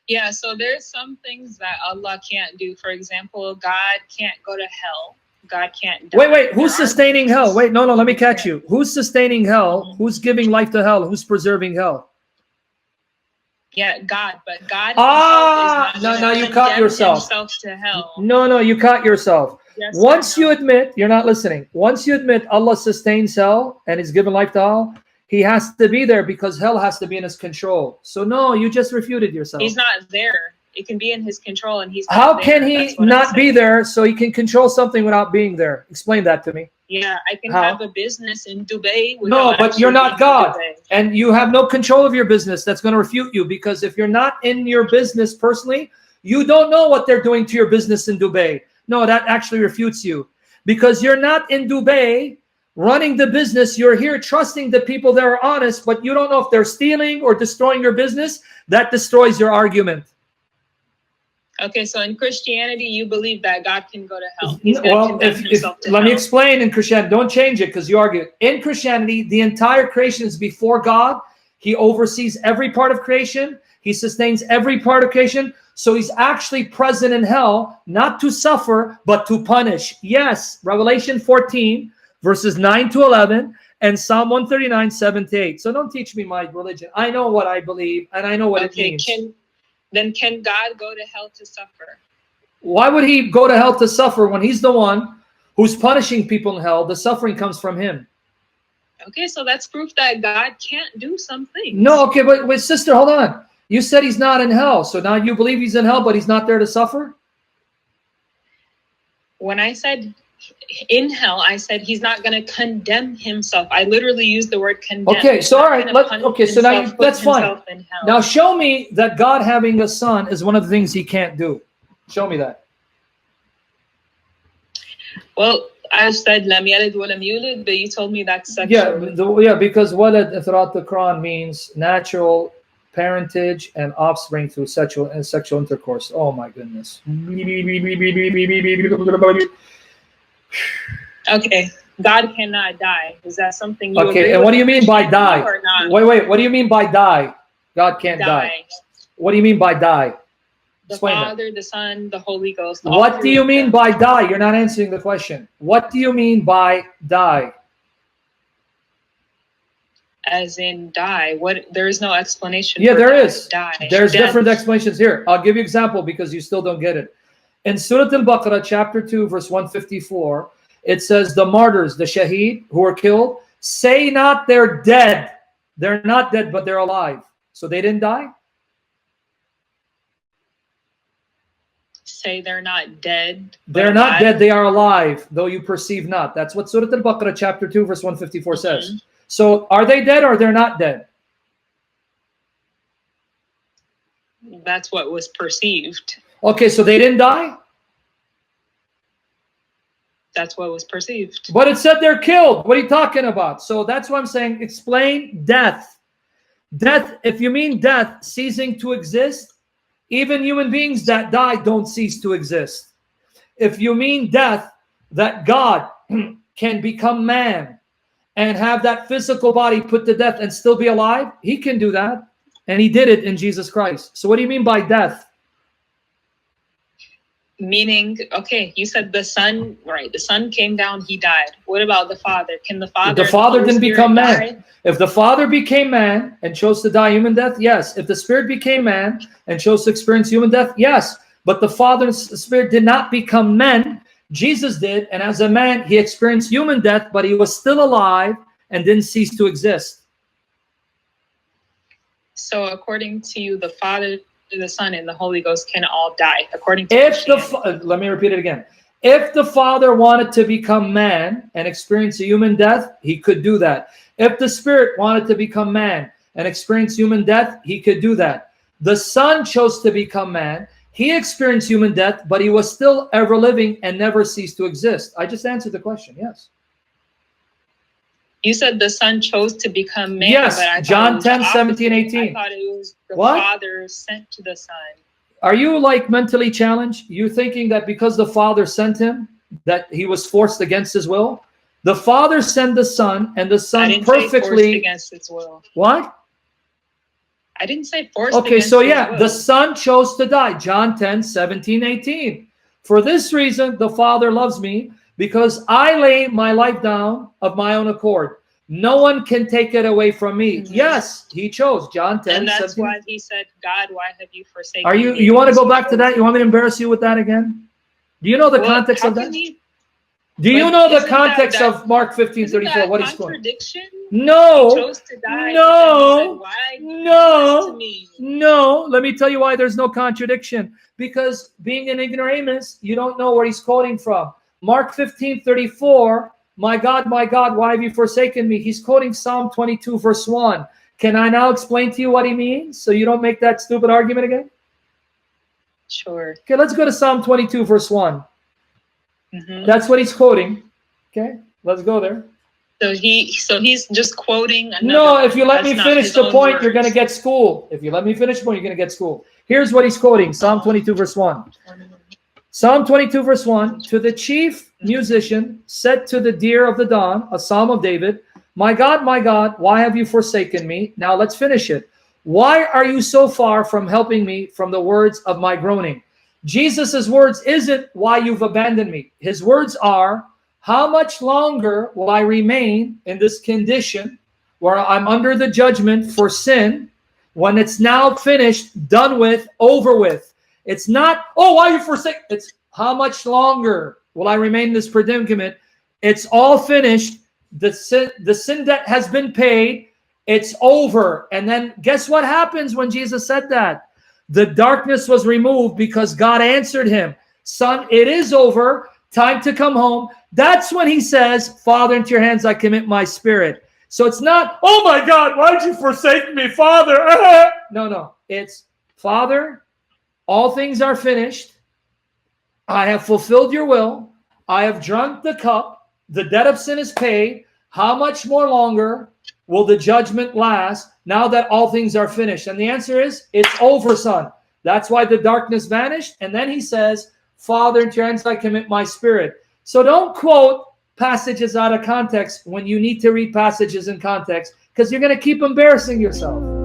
Yeah, so there's some things that Allah can't do. For example, God can't go to hell. God can't die. Wait, who's sustaining hell? Wait, no, let me catch you. Who's sustaining hell? Who's giving life to hell? Who's preserving hell? Yeah, God, but God himself is not no, you caught yourself. To hell. No, you caught yourself. Yes, once you admit, you're not listening. Once you admit Allah sustains hell and is given life to hell, he has to be there because hell has to be in his control. So no, you just refuted yourself. He's not there. It can be in his control and he's not How there. can he not be there so he can control something without being there? Explain that to me. Yeah, I can have a business in Dubai. No, but you're not God. And you have no control of your business. That's going to refute you, because if you're not in your business personally, you don't know what they're doing to your business in Dubai. No, that actually refutes you, because you're not in Dubai running the business. You're here trusting the people that are honest, but you don't know if they're stealing or destroying your business. That destroys your argument. Okay, so in Christianity, you believe that God can go to hell. Well, let me explain. In Christianity, don't change it because you argue. In Christianity, the entire creation is before God. He oversees every part of creation. He sustains every part of creation. So he's actually present in hell, not to suffer, but to punish. Yes, Revelation 14, verses 9 to 11, and Psalm 139, 7 to 8. So don't teach me my religion. I know what I believe, and I know what it means. Then can God go to hell to suffer? Why would he go to hell to suffer when he's the one who's punishing people in hell? The suffering comes from him. Okay, so that's proof that God can't do something. No, okay, but wait, sister, hold on. You said he's not in hell, so now you believe he's in hell, but he's not there to suffer? When I said in hell, I said he's not going to condemn himself. I literally used the word condemn. Okay, so all right, so now that's fine. Now show me that God having a son is one of the things he can't do. Show me that. Well, I said lam yalid wa lam yulad, but you told me that's sexual. Yeah, because walad throughout the Quran means natural parentage and offspring through sexual intercourse. Oh my goodness. Okay, God cannot die. Is that something you agree and with? What do you mean by die? Wait, what do you mean by die? God can't die. What do you mean by die? Explain the Father, the Son, the Holy Ghost. What do you mean by die? You're not answering the question. What do you mean by die? As in die. There is no explanation. Yeah, there is. Die. There's different explanations here. I'll give you an example because you still don't get it. In Surah Al-Baqarah, chapter 2, verse 154, it says the martyrs, the shaheed, who were killed, say not they're dead. They're not dead, but they're alive. So they didn't die? Say they're not dead. They're not dead, they are alive, though you perceive not. That's what Surah Al-Baqarah, chapter 2, verse 154 says. So are they dead or they're not dead? That's what was perceived. Okay, so they didn't die? That's what was perceived. But it said they're killed. What are you talking about? So that's what I'm saying. Explain death. Death, if you mean death, ceasing to exist, even human beings that die don't cease to exist. If you mean death, that God can become man and have that physical body put to death and still be alive, he can do that. And he did it in Jesus Christ. So what do you mean by death? Meaning, okay, you said the Son, right? The Son came down, he died. What about the Father? Can the Father? The Father didn't become man. If the Father became man and chose to die human death, yes. If the Spirit became man and chose to experience human death, yes. But the Father and the Spirit did not become men. Jesus did, and as a man, he experienced human death, but he was still alive and didn't cease to exist. So according to you, the Father, the Son, and the Holy Ghost can all die, according to let me repeat it again. If the Father wanted to become man and experience a human death, he could do that. If the Spirit wanted to become man and experience human death, he could do that. The Son chose to become man. He experienced human death, but he was still ever living and never ceased to exist. I just answered the question, yes. You said the Son chose to become man. Yes, but I John 10, 17, 18. I thought it was the Father sent to the Son. Are you like mentally challenged? You thinking that because the Father sent him, that he was forced against his will? The Father sent the Son, and the Son perfectly against his will. What? I didn't say forced. Okay, so yeah, the Son chose to die. John 10, 17, 18. For this reason, the Father loves me, because I lay my life down of my own accord. No one can take it away from me. Yes, he chose. John 10, and that's 17. why he said, God, why have you forsaken Are me? you want to go back to that? You want me to embarrass you with that again? Do you know the context of that? Do you know the context of Mark 15:34? What he's going? No. He chose to die, no. Why no. to me? No. Let me tell you why there's no contradiction. Because being an ignoramus, you don't know where he's quoting from. Mark 15:34. My God, why have you forsaken me? He's quoting Psalm 22, verse 1. Can I now explain to you what he means so you don't make that stupid argument again? Sure. Okay, let's go to Psalm 22, verse 1. That's what he's quoting. Okay, let's go there. So he's just quoting another. No, if you let me finish the point, you're going to get schooled. If you let me finish the point, you're going to get schooled. Here's what he's quoting, Psalm 22, verse 1. Psalm 22, verse 1, to the chief musician, set to the deer of the dawn, a psalm of David, my God, why have you forsaken me? Now let's finish it. Why are you so far from helping me from the words of my groaning? Jesus' words isn't why you've abandoned me. His words are, how much longer will I remain in this condition where I'm under the judgment for sin when it's now finished, done with, over with? It's not, oh, why are you forsaken? It's how much longer will I remain in this predicament? It's all finished. The sin debt has been paid. It's over. And then guess what happens when Jesus said that? The darkness was removed because God answered him. Son, it is over. Time to come home. That's when he says, Father, into your hands I commit my spirit. So it's not, oh my God, why'd you forsake me, Father? No. It's, Father, all things are finished. I have fulfilled your will. I have drunk the cup. The debt of sin is paid. How much more longer will the judgment last now that all things are finished? And the answer is, it's over, son. That's why the darkness vanished. And then he says, Father, into your hands I commit my spirit. So don't quote passages out of context when you need to read passages in context, because you're going to keep embarrassing yourself.